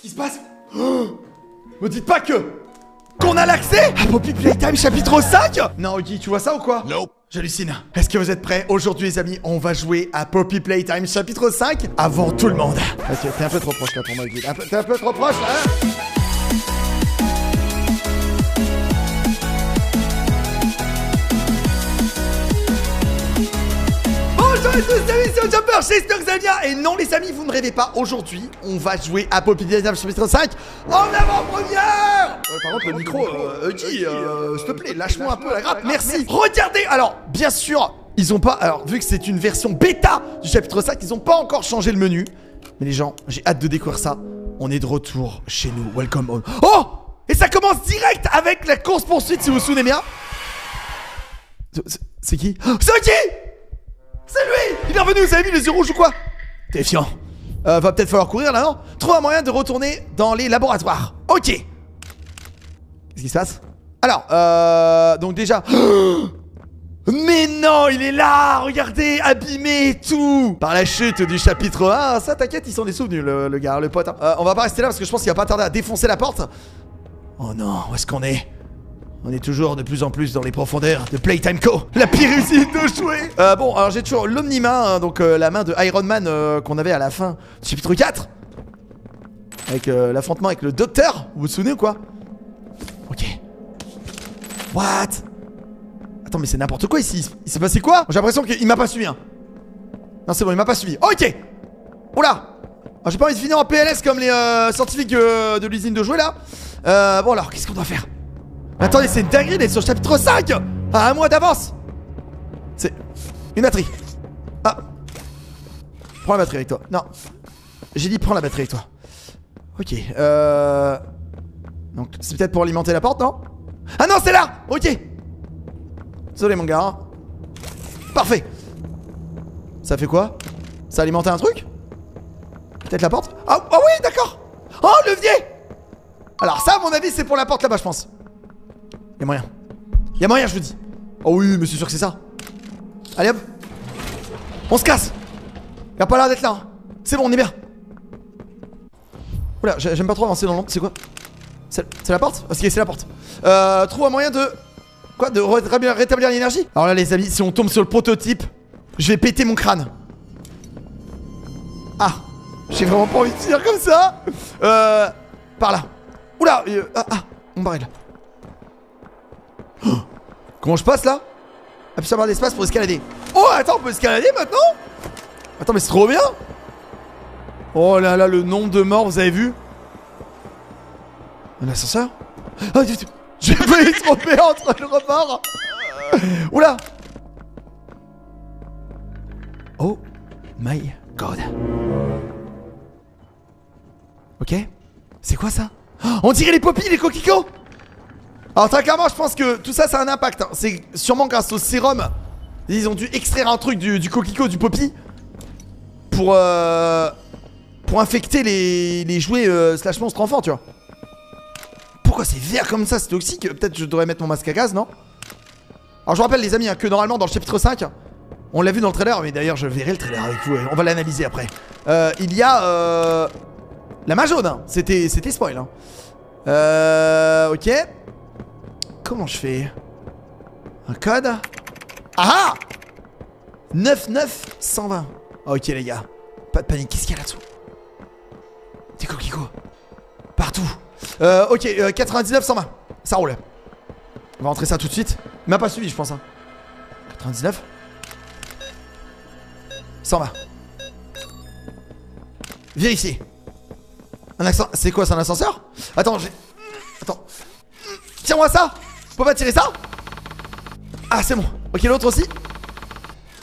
Qu'est-ce qui se passe? Me dites pas qu'on a l'accès à Poppy Playtime chapitre 5. Non, Huggy, tu vois ça ou quoi? Nope. J'hallucine. Est-ce que vous êtes prêts? Aujourd'hui, les amis, on va jouer à Poppy Playtime chapitre 5 avant tout le monde. Ok, t'es un peu trop proche là pour moi, Huggy. T'es un peu trop proche là. Bonjour à tous les amis, c'est Jumper, j'espère que vous allez bien. Et non les amis, vous ne rêvez pas, aujourd'hui on va jouer à Poppy Playtime chapitre 5 en avant-première. Par contre le micro, Huggy, s'il te plaît, lâche-moi un peu la grappe, merci. Regardez, alors bien sûr, ils ont pas, alors vu que c'est une version bêta du chapitre 5, ils ont pas encore changé le menu. Mais les gens, j'ai hâte de découvrir ça. On est de retour chez nous, welcome home. Oh, et ça commence direct avec la course poursuite si vous vous souvenez bien. C'est qui? C'est qui? C'est lui! Il est revenu, vous avez vu les yeux rouges ou quoi? Terrifiant. Va peut-être falloir courir là, non? Trouve un moyen de retourner dans les laboratoires. Ok. Qu'est-ce qui se passe? Alors, donc déjà... Mais non, il est là! Regardez, abîmé et tout! Par la chute du chapitre 1. Ça, t'inquiète, ils s'en est souvenu, le gars, le pote. Hein. On va pas rester là parce que je pense qu'il va pas tarder à défoncer la porte. Oh non, où est-ce qu'on est? On est toujours de plus en plus dans les profondeurs de Playtime Co. La pire usine de jouer. Bon, alors j'ai toujours l'omni-main, hein, donc la main de Iron Man qu'on avait à la fin du chapitre 4. Avec l'affrontement avec le docteur. Vous vous souvenez ou quoi? Ok. What? Attends, mais c'est n'importe quoi ici. Il s'est passé quoi? J'ai l'impression qu'il m'a pas suivi. Hein. Non, c'est bon, il m'a pas suivi. Ok. Oula. J'ai pas envie de finir en PLS comme les scientifiques de l'usine de jouets là. Bon alors, qu'est-ce qu'on doit faire? Attendez, c'est une dinguerie d'être sur le chapitre 5 à un mois d'avance. C'est une batterie. Ah. Prends la batterie avec toi. Non. J'ai dit prends la batterie avec toi. Ok. Donc c'est peut-être pour alimenter la porte, non? Ah non, c'est là. Ok. Désolé mon gars. Hein. Parfait. Ça fait quoi? Ça alimente un truc? Peut-être la porte? Ah oui, d'accord. Oh, levier. Alors ça, à mon avis, c'est pour la porte là-bas, je pense. Y'a moyen. Y'a moyen, je vous dis. Oh oui, mais c'est sûr que c'est ça. Allez hop. On se casse. Y'a pas l'air d'être là. Hein. C'est bon, on est bien. Oula, j'aime pas trop avancer dans l'ombre. C'est quoi? C'est la porte? Ok, c'est la porte. Trouve un moyen de... Quoi? De rétablir l'énergie? Alors là, les amis, si on tombe sur le prototype, je vais péter mon crâne. Ah. J'ai vraiment pas envie de finir comme ça. Par là. Oula. Mon baril. Oh, comment je passe là? Appuie sur la barre d'espace pour escalader. Oh attends, on peut escalader maintenant? Attends, mais c'est trop bien. Oh là là, le nombre de morts, vous avez vu? Un ascenseur? Oh, j'ai failli tromper entre le report. Oula. Oh my god. Ok. C'est quoi ça? On dirait les Poppy, les coquelicots. Alors très clairement, je pense que tout ça, ça a un impact. Hein. C'est sûrement grâce au sérum. Ils ont dû extraire un truc du coquelicot, du Poppy, pour infecter les jouets slash monstres enfants, tu vois. Pourquoi c'est vert comme ça? C'est toxique. Peut-être je devrais mettre mon masque à gaz, non? Alors je vous rappelle les amis, hein, que normalement dans le chapitre 5, on l'a vu dans le trailer, mais d'ailleurs je verrai le trailer avec vous, on va l'analyser après. Il y a la main jaune, hein. C'était spoil, hein. Ok. Comment je fais? Un code? Ah! 99120. Ok les gars, pas de panique, qu'est-ce qu'il y a là-dessous? Des coquelicots partout. Ok, 99-120. Ça roule. On va rentrer ça tout de suite. Il m'a pas suivi je pense hein. 99 120. Vérifier. Un accent. C'est quoi, c'est un ascenseur? Attends, Attends. Tire-moi ça. Je peux pas tirer ça? Ah c'est bon. Ok, l'autre aussi.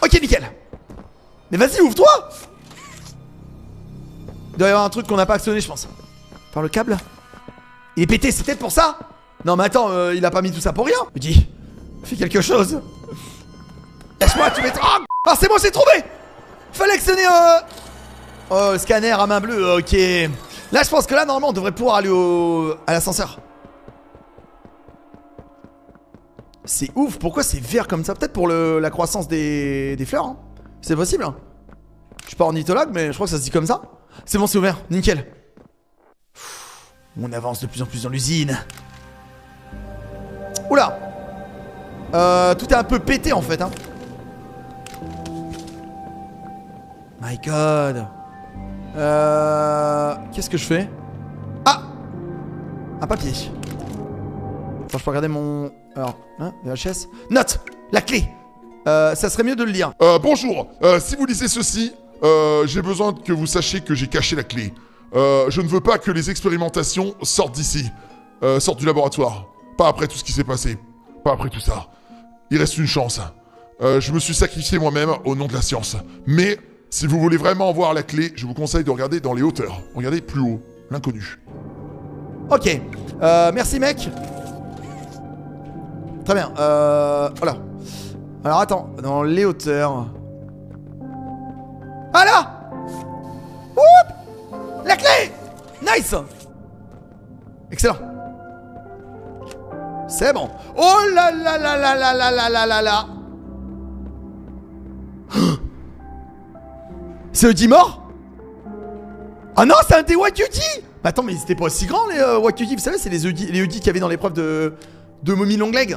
Ok, nickel. Mais vas-y, ouvre-toi. Il doit y avoir un truc qu'on n'a pas actionné je pense. Par le câble. Il est pété, c'est peut-être pour ça. Non mais attends, il a pas mis tout ça pour rien. Me dis, fais quelque chose. Lâche-moi, tu m'étranges. Ah c'est bon, j'ai trouvé. Fallait actionner oh, le scanner à main bleue, ok. Là je pense que là normalement on devrait pouvoir aller à l'ascenseur. C'est ouf, pourquoi c'est vert comme ça? Peut-être pour la croissance des fleurs hein. C'est possible hein. Je suis pas ornithologue mais je crois que ça se dit comme ça. C'est bon, c'est ouvert, nickel. On avance de plus en plus dans l'usine. Oula. Tout est un peu pété en fait hein. My god. Qu'est-ce que je fais? Ah! Un papier. Attends, je peux regarder mon... Alors, hein, VHS. Note! La clé! Ça serait mieux de le lire. Bonjour, si vous lisez ceci, j'ai besoin que vous sachiez que j'ai caché la clé. Je ne veux pas que les expérimentations sortent d'ici. Sortent du laboratoire. Pas après tout ce qui s'est passé. Pas après tout ça. Il reste une chance. Je me suis sacrifié moi-même au nom de la science. Mais, si vous voulez vraiment voir la clé, je vous conseille de regarder dans les hauteurs. Regardez plus haut, l'inconnu. Ok. Merci mec. Très bien. Voilà. Alors attends, dans les hauteurs. Ah là! Oup! La clé! Nice! Excellent. C'est bon. Oh là là là là là là là là là là. C'est Eudie mort? Ah non, c'est un des Wakyuji! Bah attends, mais ils étaient pas aussi grands les Wakyuji. Vous savez, c'est les Eudie qu'il y avait dans l'épreuve de momie long leg.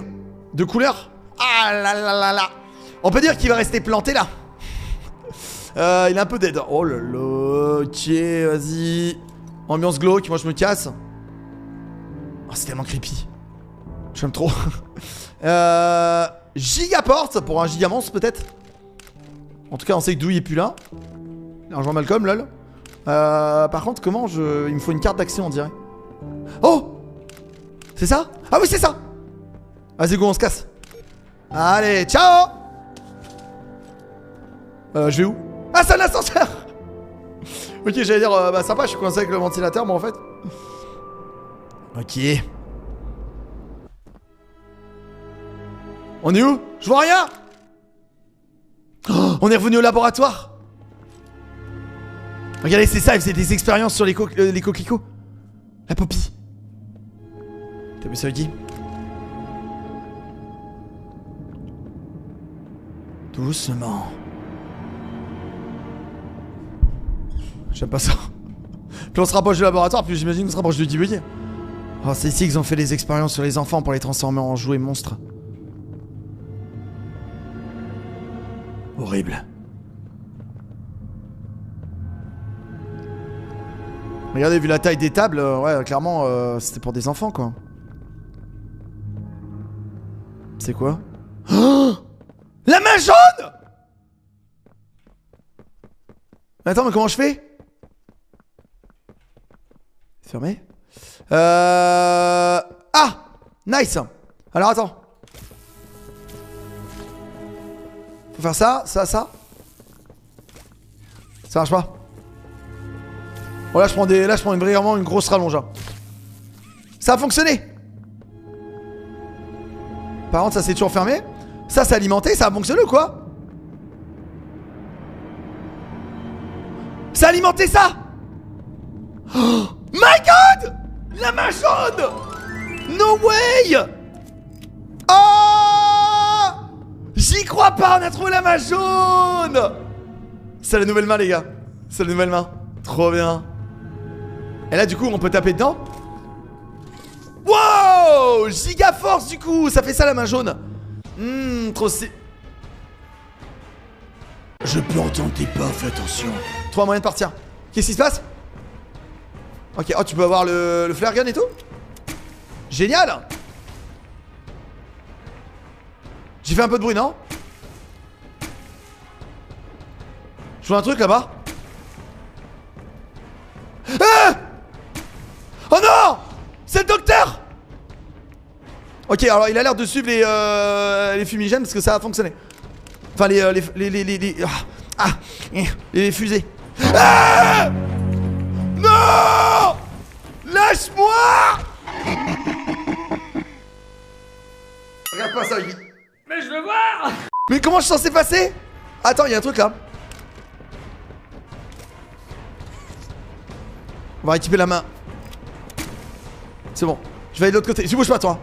De couleur. Ah là là là là. On peut dire qu'il va rester planté là. Il est un peu dead. Oh là là. Ok, vas-y. Ambiance glauque, moi je me casse. Oh, c'est tellement creepy. J'aime trop. Gigaporte pour un gigamonstre peut-être. En tout cas, on sait que Douille est plus là. L'argent Malcolm, lol. Par contre, comment je... Il me faut une carte d'accès, on dirait. Oh! C'est ça? Ah oui, c'est ça! Vas-y, go, on se casse. Allez, ciao! Je vais où? Ah, c'est un ascenseur! Ok, j'allais dire, bah sympa, je suis coincé avec le ventilateur, moi en fait. Ok. On est où? Je vois rien! Oh, on est revenu au laboratoire! Regardez, c'est ça, il faisait des expériences sur les coquelicots. La Poppy. T'as vu ça, Guy? Doucement. J'aime pas ça. Plus on se rapproche du laboratoire, plus j'imagine qu'on se rapproche du Dibuggy. Oh, c'est ici qu'ils ont fait des expériences sur les enfants pour les transformer en jouets monstres. Horrible. Regardez, vu la taille des tables, ouais, clairement, c'était pour des enfants, quoi. C'est quoi? Oh, la main jaune! Attends, mais comment je fais? Fermé. Ah! Nice! Alors, attends. Faut faire ça, ça, ça. Ça marche pas. Bon, là, je prends vraiment une grosse rallonge. Hein. Ça a fonctionné! Par contre, ça s'est toujours fermé. Ça, c'est alimenté, ça a fonctionné ou quoi? Ça a alimenté ça! Oh, my god! La main jaune! No way! Oh! J'y crois pas, on a trouvé la main jaune! C'est la nouvelle main, les gars. C'est la nouvelle main. Trop bien. Et là, du coup, on peut taper dedans. Wow! Giga force, du coup. Ça fait ça, la main jaune. Trop c'est... Je peux entendre tes pas, fais attention. Trouve un moyen de partir. Qu'est-ce qui se passe? Ok, oh, tu peux avoir le flare gun et tout? Génial! J'ai fait un peu de bruit, non? Je vois un truc là-bas. Ah! Oh non! C'est le docteur! Ok, alors il a l'air de suivre les fumigènes parce que ça a fonctionné. Enfin, les fusées. Ah! Non! Lâche-moi! Regarde pas ça, Guy. Mais je veux voir! Mais comment je suis censé passer? Attends, il y a un truc là. On va récupérer la main. C'est bon. Je vais aller de l'autre côté. Tu bouges pas, toi.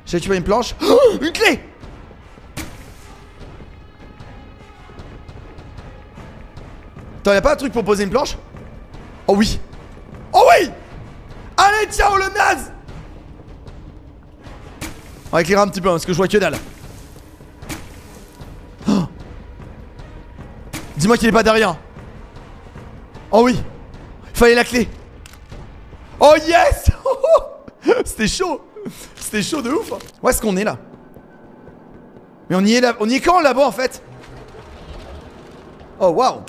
J'ai récupéré une planche. Oh, une clé! Attends, y'a pas un truc pour poser une planche? Oh oui! Oh oui! Allez, ciao le naze. On va éclairer un petit peu, hein, parce que je vois que dalle. Oh. Dis-moi qu'il est pas derrière. Oh oui. Fallait la clé. Oh yes. C'était chaud. C'était chaud de ouf. Où est-ce qu'on est là? Mais on y est là. On y est quand là-bas en fait? Oh waouh.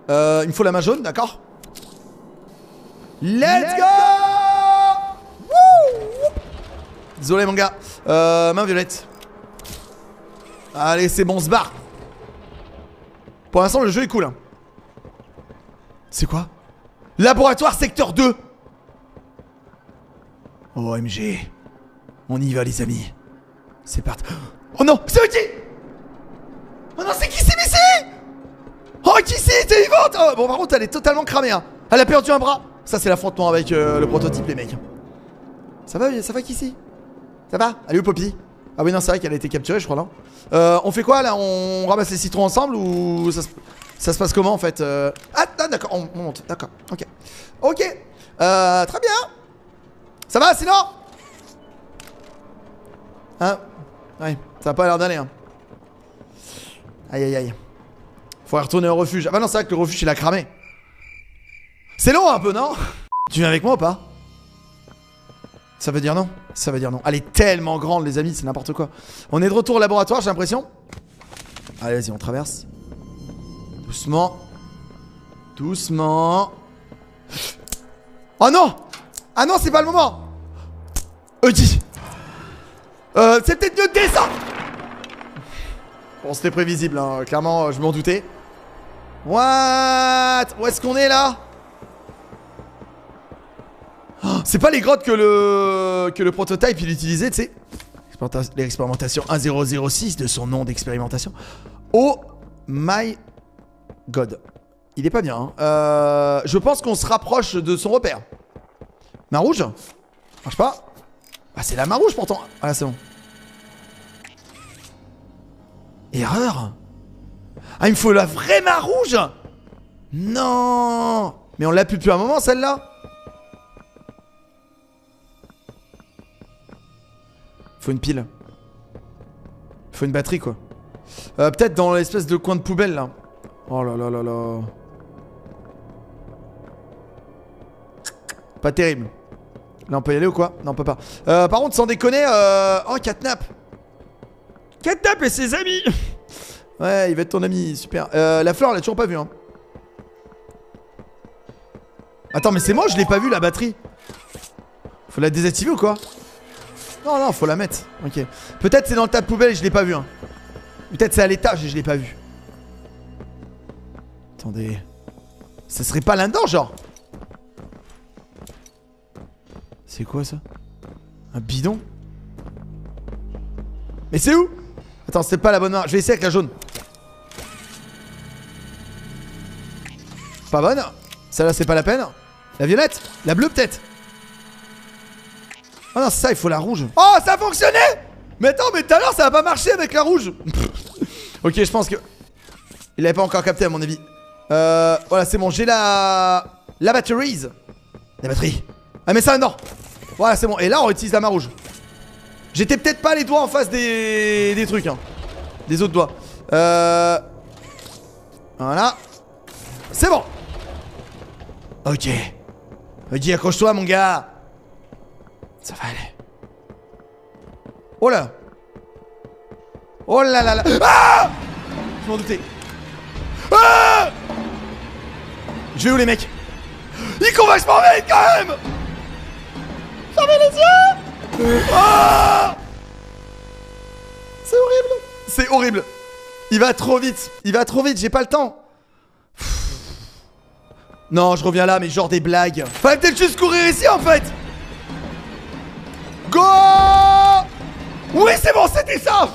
Il me faut la main jaune, d'accord? Let's go. Wouh. Désolé mon gars. Main violette. Allez, c'est bon, on se barre. Pour l'instant, le jeu est cool. Hein. C'est quoi? Laboratoire secteur 2. OMG. On y va les amis. C'est parti. Oh non, c'est qui? Oh non, c'est qui c'est Missy? Oh qui c'est? T'es vivante? Oh, bon par contre elle est totalement cramée hein. Elle a perdu un bras. Ça c'est l'affrontement avec le prototype les mecs. Ça va qui c'est? Ça va? Allez où Poppy? Ah oui non c'est vrai qu'elle a été capturée je crois non. On fait quoi là? On ramasse les citrons ensemble ou ça se passe comment en fait? Ah d'accord, on monte, d'accord, ok. Ok, très bien. Ça va sinon? Hein? Ouais, ça a pas l'air d'aller hein. Aïe aïe aïe. Faudrait retourner au refuge. Ah bah non c'est vrai que le refuge il a cramé. C'est long un peu non? Tu viens avec moi ou pas? Ça veut dire non? Ça veut dire non. Elle est tellement grande les amis, c'est n'importe quoi. On est de retour au laboratoire j'ai l'impression. Allez vas-y on traverse. Doucement. Doucement. Oh non! Ah non c'est pas le moment. Dis. C'est peut-être mieux de descendre. Bon c'était prévisible hein. Clairement je m'en doutais. What? Où est-ce qu'on est là? Oh, c'est pas les grottes que le prototype il utilisait, tu sais. L'expérimentation 1006 de son nom d'expérimentation. Oh my god. Il est pas bien. Hein. Je pense qu'on se rapproche de son repère. Main rouge? Marche pas. Ah c'est la main rouge pourtant. Ah là c'est bon. Erreur. Ah il me faut la vraie main rouge. Non. Mais on l'a plus depuis un moment celle-là. Faut une pile. Faut une batterie quoi. Peut-être dans l'espèce de coin de poubelle là. Oh là là là là. Pas terrible. Là on peut y aller ou quoi? Non on peut pas. Par contre sans déconner oh Catnap. Catnap et ses amis. Ouais il va être ton ami. Super. La fleur elle a toujours pas vu hein. Attends mais c'est moi je l'ai pas vu la batterie. Faut la désactiver ou quoi? Non non faut la mettre. Ok. Peut-être c'est dans le tas de poubelle et je l'ai pas vu hein. Peut-être c'est à l'étage et je l'ai pas vu. Attendez. Ça serait pas là-dedans genre? C'est quoi ça? Un bidon? Mais c'est où? Attends c'est pas la bonne main. Je vais essayer avec la jaune. Pas bonne. Celle-là c'est pas la peine. La violette? La bleue peut-être? Oh non c'est ça il faut la rouge. Oh ça a fonctionné. Mais attends mais tout à l'heure ça a pas marché avec la rouge. Ok je pense que il avait pas encore capté à mon avis. Voilà c'est bon j'ai la batteries. La batterie. Ah mais ça non. Voilà c'est bon et là on utilise la main rouge. J'étais peut-être pas les doigts en face des trucs hein. Des autres doigts. Voilà. C'est bon. Ok. Ok accroche-toi mon gars. Ça va aller. Oh là. Oh là là là. Ah je m'en doutais. Ah je vais où les mecs? Ils courent vachement vite quand même. Fermez les yeux. Ah c'est horrible. C'est horrible. Il va trop vite. Il va trop vite, j'ai pas le temps. Non je reviens là mais genre des blagues. Fallait peut-être juste courir ici en fait. Go. Oui c'est bon c'était ça.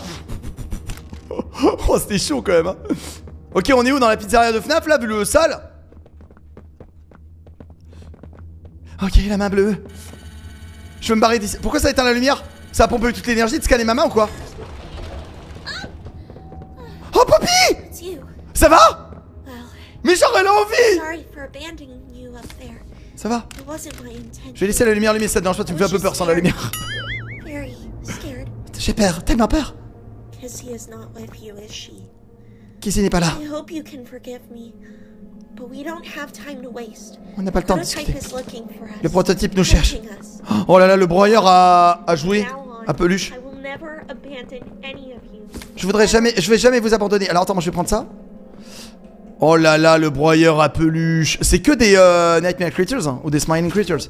Oh c'était chaud quand même hein. Ok on est où dans la pizzeria de FNAF là vu le sol? Ok la main bleue. Je veux me barrer d'ici. Pourquoi ça éteint la lumière? Ça a pompé toute l'énergie de scanner ma main ou quoi? Oh Poppy. Ça va? Mais genre elle a envie. Ça va? It wasn't my intention. Je vais laisser la lumière allumer, ça te dérange pas, tu me fais un peu peur sans la lumière. Very scared. J'ai peur, tellement peur. Kissy is not with you, is she? Kissy n'est pas là. I hope you can forgive me. But we don't have time to waste. On n'a pas le temps de Prototype discuter. is looking for us. Le prototype nous cherche. Watching us. Oh là là, le broyeur a joué Now on, à peluche. I will never abandon any of you. Je vais jamais vous abandonner. Alors attends, moi je vais prendre ça. Oh là là, le broyeur à peluche. C'est que des Nightmare Creatures hein, ou des Smiling Creatures.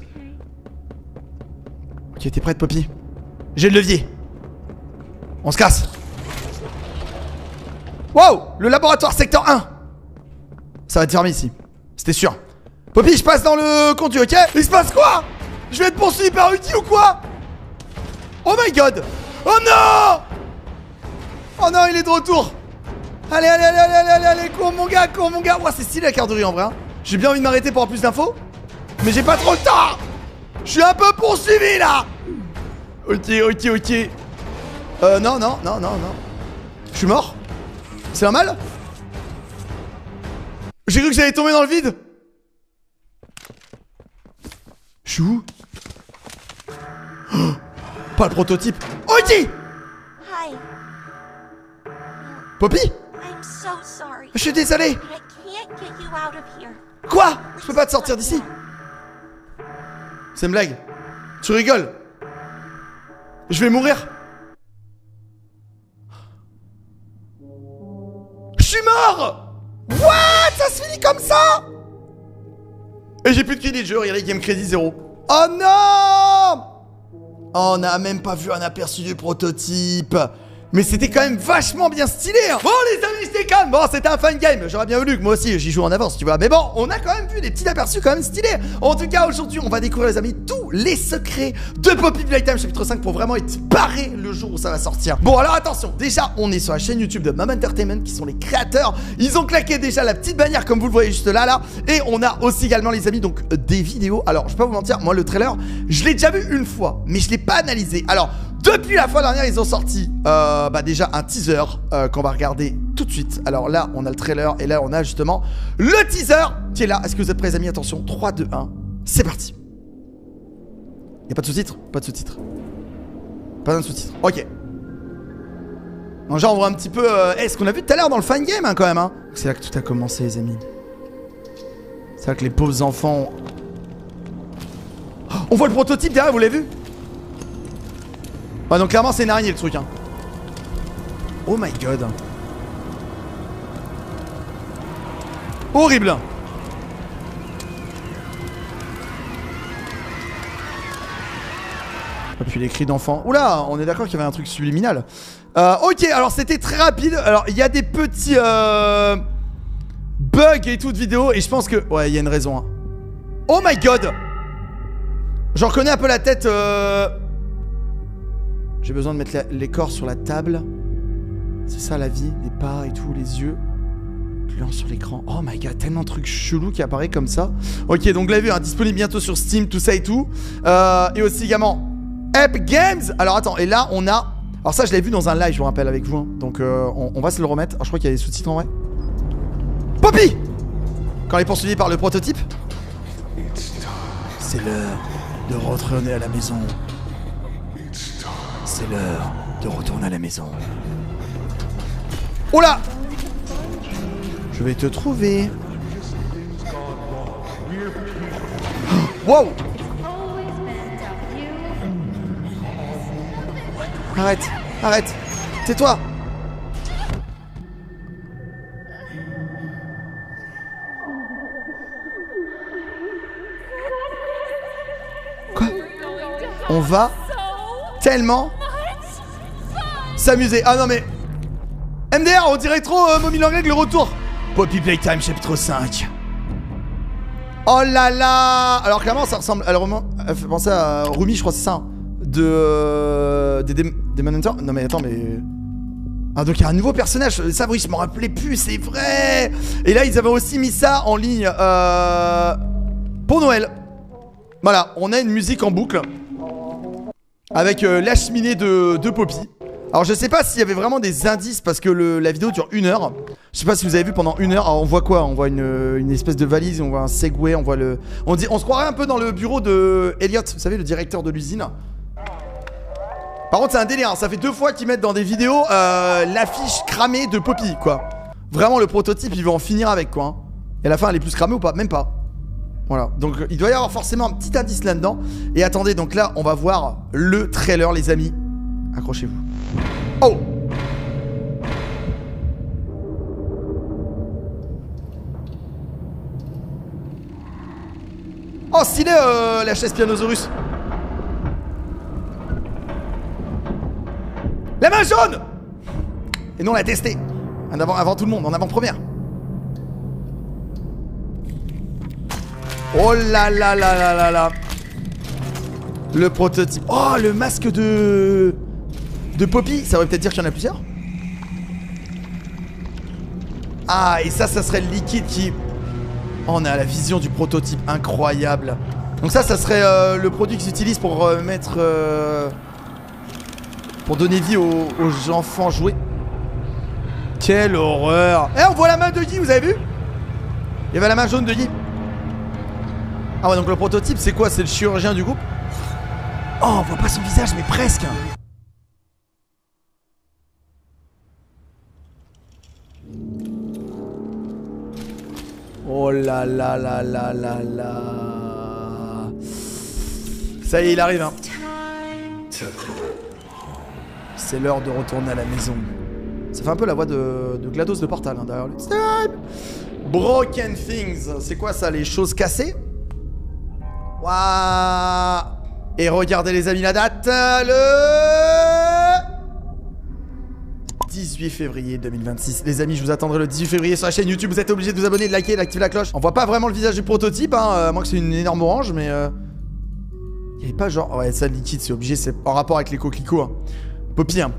Ok, t'es prête, Poppy? J'ai le levier. On se casse. Wow, le laboratoire secteur 1. Ça va être fermé ici. C'était sûr. Poppy, je passe dans le conduit, ok? Il se passe quoi? Je vais être poursuivi par Uti ou quoi? Oh my god. Oh non. Oh non, il est de retour. Allez, allez, allez, allez, allez, allez, cours mon gars, cours mon gars. Ouah, c'est stylé la carte de rue en vrai. Hein. J'ai bien envie de m'arrêter pour avoir plus d'infos. Mais j'ai pas trop le temps. Je suis un peu poursuivi là. Ok, ok, ok. Non, non, non, non, non. Je suis mort? C'est normal? J'ai cru que j'allais tomber dans le vide. Je suis où? Oh, pas le prototype. Ok. Hi. Poppy? I'm so sorry. Je suis désolé. But I can't get you out of here. Quoi? Je peux pas te sortir d'ici. C'est une blague. Tu rigoles. Je vais mourir. Je suis mort. What? Ça se finit comme ça? Et j'ai plus de crédit de jeu, regardez, game crédit 0. Oh non! Oh, on n'a même pas vu un aperçu du prototype. Mais c'était quand même vachement bien stylé hein. Bon les amis, c'était calme. Bon, c'était un fun game. J'aurais bien voulu que moi aussi j'y joue en avance, tu vois. Mais bon, on a quand même vu des petits aperçus quand même stylés. En tout cas, aujourd'hui, on va découvrir les amis tous les secrets de Poppy Playtime chapitre 5 pour vraiment être paré le jour où ça va sortir. Bon, alors attention, déjà, on est sur la chaîne YouTube de Mom Entertainment qui sont les créateurs. Ils ont claqué déjà la petite bannière comme vous le voyez juste là. Et on a aussi également les amis donc des vidéos. Alors, je vais pas vous mentir, moi le trailer, je l'ai déjà vu une fois, mais je l'ai pas analysé. Alors, depuis la fois dernière, ils ont sorti déjà un teaser qu'on va regarder tout de suite. Alors là, on a le trailer et là, on a justement le teaser qui est là. Est-ce que vous êtes prêts, les amis? Attention, 3, 2, 1, c'est parti. Y'a pas de sous-titres? Pas de sous-titres. Pas de sous-titres. Ok. Donc, genre, on voit un petit peu ce qu'on a vu tout à l'heure dans le fan game hein, quand même. Hein. C'est là que tout a commencé, les amis. C'est là que les pauvres enfants. Oh, on voit le prototype derrière, vous l'avez vu? Ouais, donc clairement c'est une araignée le truc hein. Oh my god. Horrible. Et puis les cris d'enfants. Oula, on est d'accord qu'il y avait un truc subliminal. Ok, alors c'était très rapide. Alors il y a des petits bugs et tout de vidéo. Et je pense que... Ouais, il y a une raison hein. Oh my god. J'en reconnais un peu la tête J'ai besoin de mettre les corps sur la table. C'est ça la vie, les pas et tout, les yeux. Client sur l'écran. Oh my god, tellement de trucs chelous qui apparaissent comme ça. Ok, donc vous l'avez vu, hein, disponible bientôt sur Steam, tout ça et tout. Et aussi également Epic Games. Alors attends, et là on a... Alors ça je l'avais vu dans un live, je vous rappelle avec vous. Hein. Donc on va se le remettre. Alors, je crois qu'il y a des sous-titres en vrai. Poppy! Quand elle est poursuivie par le prototype. C'est l'heure de retourner à la maison. C'est l'heure de retourner à la maison. Oh là! Je vais te trouver. Wow! Arrête, arrête. Tais-toi. Quoi? On va tellement s'amuser. Ah non mais MDR, on dirait trop Mommy Long Leg le retour. Poppy Playtime chapitre 5. Oh là là. Alors clairement ça ressemble. Elle fait penser à Rumi, je crois c'est ça hein. Demon Hunter. Non mais attends mais... Ah donc il y a un nouveau personnage. Ça oui je m'en rappelais plus, c'est vrai. Et là ils avaient aussi mis ça en ligne pour Noël. Voilà, on a une musique en boucle avec la cheminée de Poppy. Alors je sais pas s'il y avait vraiment des indices parce que la vidéo dure 1 heure. Je sais pas si vous avez vu pendant 1 heure. Alors on voit quoi? On voit une espèce de valise, on voit un Segway, on voit le... On se croirait un peu dans le bureau de Elliot, vous savez, le directeur de l'usine. Par contre c'est un délire, hein. Ça fait 2 fois qu'ils mettent dans des vidéos l'affiche cramée de Poppy, quoi. Vraiment le prototype il veut en finir avec, quoi, hein. Et à la fin elle est plus cramée ou pas? Même pas. Voilà, donc il doit y avoir forcément un petit indice là-dedans. Et attendez, donc là on va voir le trailer les amis. Accrochez-vous. Oh! Oh, stylé la chaise Pianosaurus. La main jaune! Et nous on l'a testé. Avant tout le monde, en avant-première. Oh là là là là là là. Le prototype. Oh, le masque de Poppy. Ça veut peut-être dire qu'il y en a plusieurs. Ah, et ça serait le liquide qui... Oh, on a la vision du prototype, incroyable. Donc ça serait le produit qu'ils utilisent pour mettre... pour donner vie aux enfants joués. Quelle horreur. Eh, on voit la main de Guy, vous avez vu? Il y avait la main jaune de Guy. Ah ouais, donc le prototype, c'est quoi? C'est le chirurgien du groupe? Oh, on voit pas son visage, mais presque. Oh là là là là là là. Ça y est, il arrive, hein. C'est l'heure de retourner à la maison. Ça fait un peu la voix de GLaDOS de Portal, hein, derrière lui. Broken Things. C'est quoi ça, les choses cassées? Waouh. Et regardez les amis la date, le 18 février 2026. Les amis, je vous attendrai le 18 février sur la chaîne YouTube. Vous êtes obligés de vous abonner, de liker, d'activer la cloche. On voit pas vraiment le visage du prototype, hein, à moins que c'est une énorme orange, mais il y avait pas genre... Ouais, ça, le liquide, c'est obligé, c'est en rapport avec les coquelicots, hein. Poppy, hein,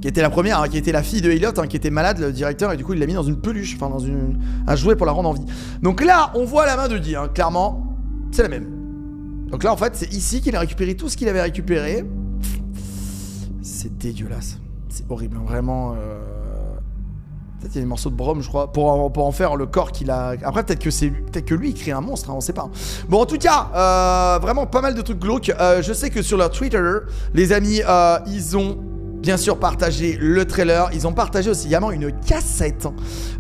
qui était la première, hein, qui était la fille de Elliot, hein, qui était malade, le directeur, et du coup il l'a mis dans une peluche, enfin dans un jouet pour la rendre en vie. Donc là, on voit la main de Guy, hein, clairement, c'est la même. Donc là, en fait, c'est ici qu'il a récupéré tout ce qu'il avait récupéré. C'est dégueulasse. C'est horrible, hein, vraiment. Peut-être qu'il y a des morceaux de brome, je crois, pour en faire le corps qu'il a... Après, peut-être que lui, il crée un monstre, hein, on sait pas. Bon, en tout cas, vraiment pas mal de trucs glauques. Je sais que sur leur Twitter, les amis, ils ont... bien sûr partagé le trailer. Ils ont partagé aussi également une cassette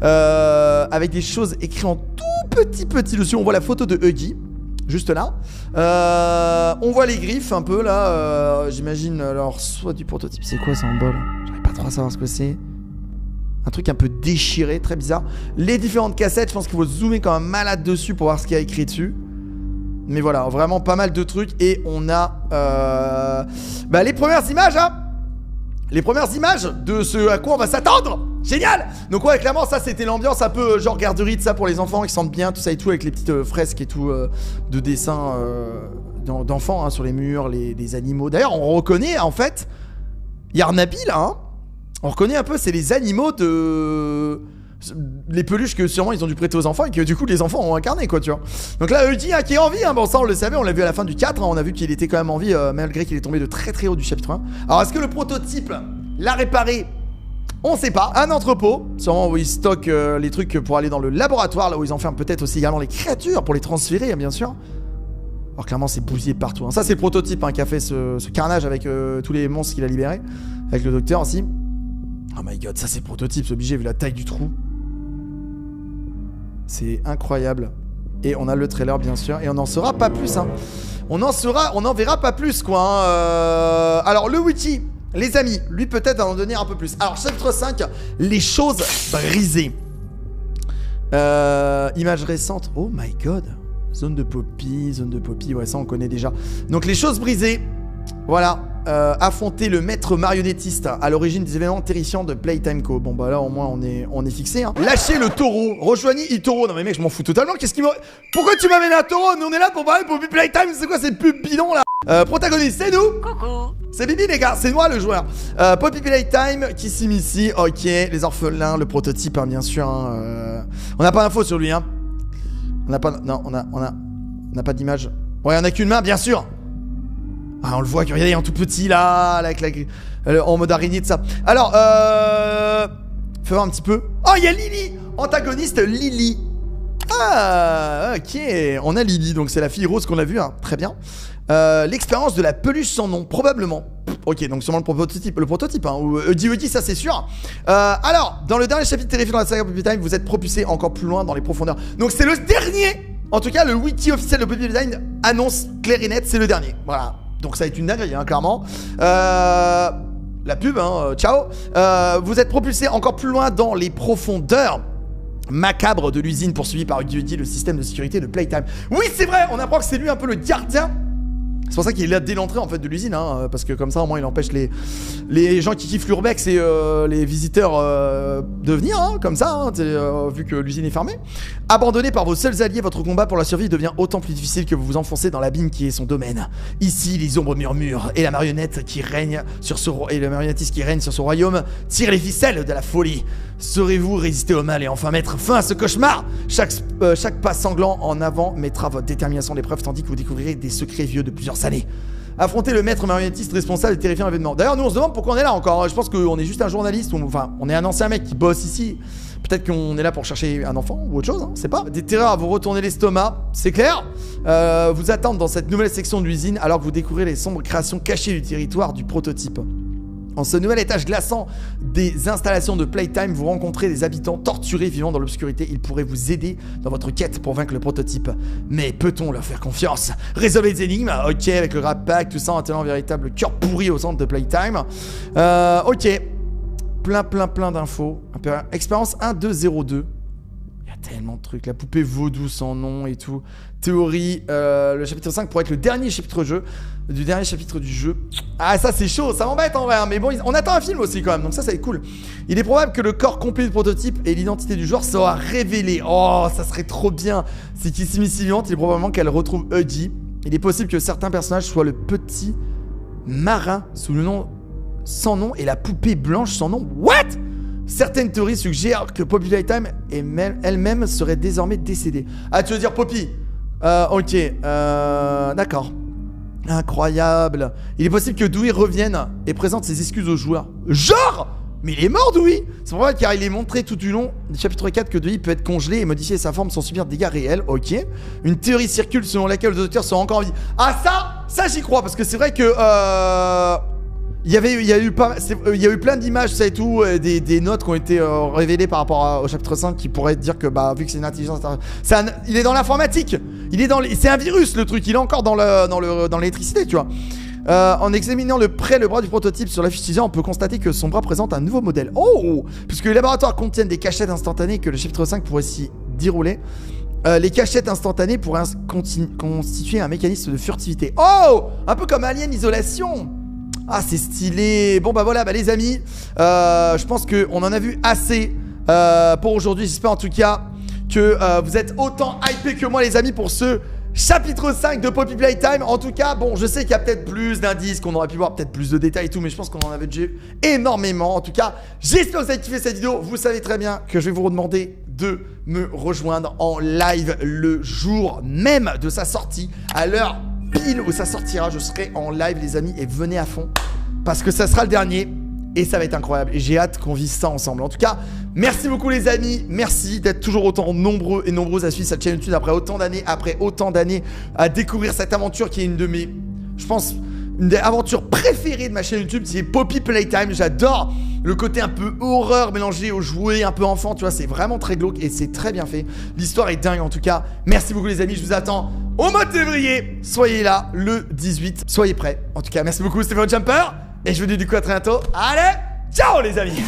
avec des choses écrites en tout petit dessus. On voit la photo de Huggy, juste là. On voit les griffes un peu là. J'imagine alors soit du prototype. C'est quoi ça en bol? J'arrive pas trop à savoir ce que c'est. Un truc un peu déchiré, très bizarre. Les différentes cassettes, je pense qu'il faut zoomer comme un malade dessus pour voir ce qu'il y a écrit dessus. Mais voilà, vraiment pas mal de trucs. Et on a les premières images, hein. Les premières images de ce à quoi on va s'attendre. Génial. Donc ouais, clairement ça c'était l'ambiance un peu genre garderie de ça pour les enfants qui sentent bien, tout ça et tout, avec les petites fresques et tout de dessins d'enfants, hein, sur les murs, les animaux. D'ailleurs on reconnaît en fait, il y a un habit là, hein. On reconnaît un peu, c'est les animaux de... les peluches que sûrement ils ont dû prêter aux enfants et que du coup les enfants ont incarné, quoi, tu vois. Donc là Huggy, hein, qui est en vie, hein, bon ça on le savait, on l'a vu à la fin du 4, hein, on a vu qu'il était quand même en vie malgré qu'il est tombé de très haut du chapitre 1. Alors est-ce que le prototype l'a réparé? On sait pas. Un entrepôt, sûrement où ils stockent les trucs pour aller dans le laboratoire, là où ils enferment peut-être aussi également les créatures pour les transférer, hein, bien sûr. Alors clairement c'est bousillé de partout, hein. Ça c'est le prototype, hein, qui a fait ce carnage avec tous les monstres qu'il a libérés, avec le docteur aussi. Oh my god, ça c'est le prototype, c'est obligé vu la taille du trou. C'est incroyable. Et on a le trailer bien sûr. Et on n'en saura pas plus, hein. On en verra pas plus, quoi, hein. Alors le wiki, les amis, lui peut-être va en donner un peu plus. Alors chapitre 5, les choses brisées. Image récente. Oh my god. Zone de Poppy, ouais ça on connaît déjà. Donc les choses brisées. Voilà. Affronter le maître marionnettiste à l'origine des événements terrifiants de Playtime Co. Bon bah là au moins on est fixé, hein. Lâchez le taureau, rejoignez Itoro. Non mais mec je m'en fous totalement, qu'est-ce qui me... Pourquoi tu m'amènes un taureau? Nous on est là pour parler pour Playtime, c'est quoi cette pub bidon là? Protagoniste, c'est nous. Coucou. C'est Bibi les gars, c'est moi le joueur. Poppy Playtime qui s'initie, ok. Les orphelins, le prototype, hein, bien sûr, hein, on n'a pas d'infos sur lui, hein. On n'a pas... Non, on a pas d'image. Ouais, on a qu'une main, bien sûr. Ah, on le voit, regardez, en tout petit là, avec en mode araignée de ça. Alors, fais voir un petit peu. Oh, il y a Lily, antagoniste Lily. Ah, ok, on a Lily, donc c'est la fille rose qu'on a vue, hein. Très bien. L'expérience de la peluche sans nom, probablement. Ok, donc sûrement le prototype, hein, ou Huggy, ça c'est sûr. Alors, dans le dernier chapitre terrifiant dans la saga Poppy Time, vous êtes propulsé encore plus loin dans les profondeurs. Donc c'est le dernier. En tout cas, le wiki officiel de Poppy Time annonce clair et net, c'est le dernier. Voilà, donc ça va être une dinguerie, hein, clairement. La pub, hein, ciao. Vous êtes propulsé encore plus loin dans les profondeurs macabres de l'usine, poursuivi par Huggy, le système de sécurité de Playtime. Oui, c'est vrai, on apprend que c'est lui un peu le gardien. C'est pour ça qu'il est là dès l'entrée en fait de l'usine, hein, parce que comme ça au moins il empêche les gens qui kiffent l'urbex et les visiteurs de venir, hein, comme ça, hein, vu que l'usine est fermée. Abandonné par vos seuls alliés, votre combat pour la survie devient autant plus difficile que vous vous enfoncez dans l'abîme qui est son domaine. Ici, les ombres murmurent et la marionnettiste qui règne sur ce royaume tire les ficelles de la folie. Saurez-vous résister au mal et enfin mettre fin à ce cauchemar? Chaque pas sanglant en avant mettra votre détermination à l'épreuve, tandis que vous découvrirez des secrets vieux de plusieurs années. Affrontez le maître marionnettiste responsable des terrifiants événements. D'ailleurs, nous on se demande pourquoi on est là encore. Je pense qu'on est juste un journaliste, enfin, on est un ancien mec qui bosse ici. Peut-être qu'on est là pour chercher un enfant ou autre chose, hein, c'est pas. Des terreurs à vous retourner l'estomac, c'est clair. Vous attendent dans cette nouvelle section de l'usine alors que vous découvrez les sombres créations cachées du territoire du prototype. En ce nouvel étage glaçant des installations de Playtime, vous rencontrez des habitants torturés vivant dans l'obscurité. Ils pourraient vous aider dans votre quête pour vaincre le prototype. Mais peut-on leur faire confiance? Résolvez les énigmes, ok, avec le rap pack, tout ça en tenant un véritable cœur pourri au centre de Playtime. Ok, plein d'infos. Expérience 1.2.02. Il y a tellement de trucs, la poupée vaudou sans nom et tout. Théorie, le chapitre 5 pourrait être le dernier chapitre du jeu. Ah, ça c'est chaud, ça m'embête en vrai, hein, mais bon, on attend un film aussi quand même, donc ça va être cool. Il est probable que le corps complet du prototype et l'identité du joueur sera révélé. Oh, ça serait trop bien. C'est qu'ici, Miss Vivante, il est probablement qu'elle retrouve Huggy. Il est possible que certains personnages soient le petit marin sous le nom sans nom et la poupée blanche sans nom. What? Certaines théories suggèrent que Poppy Playtime elle-même serait désormais décédée. Ah, tu veux dire Poppy? Ok, d'accord. Incroyable. Il est possible que Dewey revienne et présente ses excuses aux joueurs. Genre? Mais il est mort, Dewey. C'est probable car il est montré tout du long du chapitre 4 que Dewey peut être congelé et modifier sa forme sans subir de dégâts réels. Ok. Une théorie circule selon laquelle les auteurs sont encore en vie. Ah, ça j'y crois parce que c'est vrai que il y a eu plein d'images, ça et tout, des notes qui ont été révélées par rapport au chapitre 5 qui pourraient dire que, bah, vu que c'est une intelligence, il est dans l'informatique, c'est un virus le truc, il est encore dans l'électricité, tu vois. En examinant le bras du prototype sur la fiche teaser, on peut constater que son bras présente un nouveau modèle. Oh! Puisque les laboratoires contiennent des cachettes instantanées que le chapitre 5 pourrait s'y dérouler. Les cachettes instantanées pourraient constituer un mécanisme de furtivité. Oh! Un peu comme Alien Isolation. Ah, c'est stylé. Bon bah voilà, bah les amis, je pense qu'on en a vu assez pour aujourd'hui. J'espère en tout cas que vous êtes autant hypés que moi les amis pour ce chapitre 5 de Poppy Playtime. En tout cas, bon, je sais qu'il y a peut-être plus d'indices, qu'on aurait pu voir peut-être plus de détails et tout, mais je pense qu'on en avait déjà eu énormément. En tout cas, j'espère que vous avez kiffé cette vidéo. Vous savez très bien que je vais vous redemander de me rejoindre en live le jour même de sa sortie, à l'heure pile où ça sortira. Je serai en live les amis et venez à fond parce que ça sera le dernier et ça va être incroyable et j'ai hâte qu'on vise ça ensemble. En tout cas, merci beaucoup les amis, merci d'être toujours autant nombreux et nombreuses à suivre cette chaîne YouTube après autant d'années à découvrir cette aventure qui est une de mes, je pense, une des aventures préférées de ma chaîne YouTube, c'est Poppy Playtime. J'adore le côté un peu horreur mélangé aux jouets un peu enfant, tu vois, c'est vraiment très glauque et c'est très bien fait. L'histoire est dingue en tout cas. Merci beaucoup les amis, je vous attends au mois de février. Soyez là le 18, soyez prêts. En tout cas, merci beaucoup, c'était votre Jumper et je vous dis du coup à très bientôt. Allez, ciao les amis.